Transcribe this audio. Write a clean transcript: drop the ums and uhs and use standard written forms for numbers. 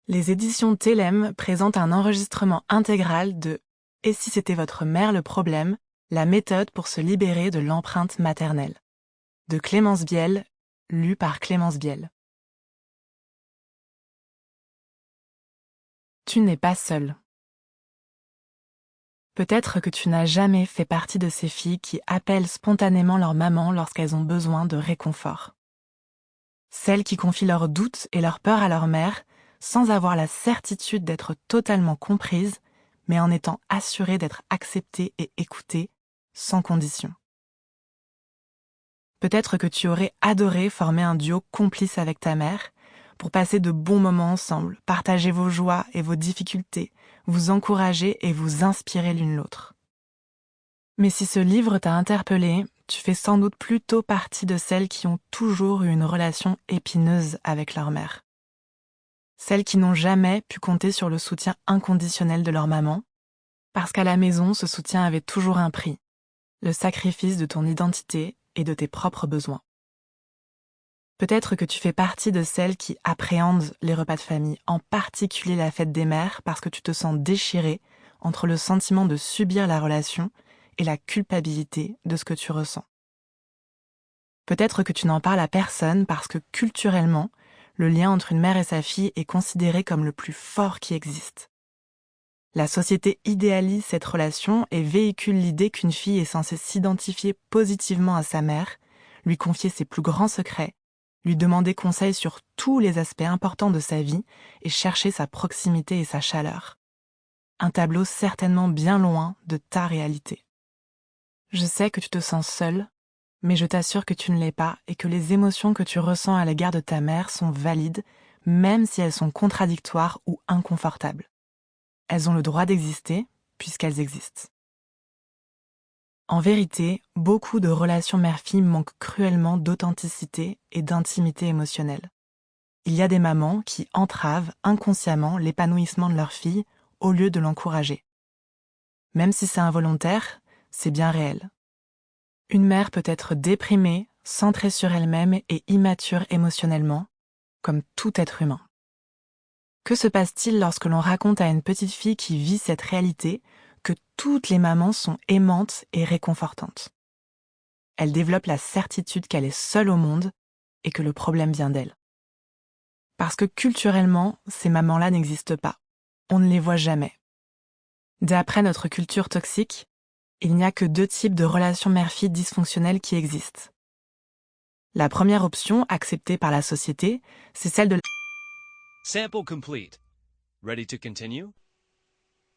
Les éditions Télème présentent un enregistrement intégral de Et si c'était votre mère le problème, la méthode pour se libérer de l'empreinte maternelle. De Clémence Biel, lu par Clémence Biel. Tu n'es pas seule. Peut-être que tu n'as jamais fait partie de ces filles qui appellent spontanément leur maman lorsqu'elles ont besoin de réconfort. Celles qui confient leurs doutes et leurs peurs à leur mère sans avoir la certitude d'être totalement comprises, mais en étant assurées d'être acceptées et écoutées, sans condition. Peut-être que tu aurais adoré former un duo complice avec ta mère, pour passer de bons moments ensemble, partager vos joies et vos difficultés, vous encourager et vous inspirer l'une l'autre. Mais si ce livre t'a interpellé, tu fais sans doute plutôt partie de celles qui ont toujours eu une relation épineuse avec leur mère. Celles qui n'ont jamais pu compter sur le soutien inconditionnel de leur maman, parce qu'à la maison, ce soutien avait toujours un prix, le sacrifice de ton identité et de tes propres besoins. Peut-être que tu fais partie de celles qui appréhendent les repas de famille, en particulier la fête des mères, parce que tu te sens déchirée entre le sentiment de subir la relation et la culpabilité de ce que tu ressens. Peut-être que tu n'en parles à personne parce que culturellement, le lien entre une mère et sa fille est considéré comme le plus fort qui existe. La société idéalise cette relation et véhicule l'idée qu'une fille est censée s'identifier positivement à sa mère, lui confier ses plus grands secrets, lui demander conseil sur tous les aspects importants de sa vie et chercher sa proximité et sa chaleur. Un tableau certainement bien loin de ta réalité. Je sais que tu te sens seule, mais je t'assure que tu ne l'es pas et que les émotions que tu ressens à l'égard de ta mère sont valides, même si elles sont contradictoires ou inconfortables. Elles ont le droit d'exister, puisqu'elles existent. En vérité, beaucoup de relations mère-fille manquent cruellement d'authenticité et d'intimité émotionnelle. Il y a des mamans qui entravent inconsciemment l'épanouissement de leur fille au lieu de l'encourager. Même si c'est involontaire, c'est bien réel. Une mère peut être déprimée, centrée sur elle-même et immature émotionnellement, comme tout être humain. Que se passe-t-il lorsque l'on raconte à une petite fille qui vit cette réalité que toutes les mamans sont aimantes et réconfortantes? Elle développe la certitude qu'elle est seule au monde et que le problème vient d'elle. Parce que culturellement, ces mamans-là n'existent pas. On ne les voit jamais. D'après notre culture toxique, il n'y a que 2 types de relations mère-fille dysfonctionnelles qui existent. La première option, acceptée par la société, c'est celle de Sample complete. Ready to continue?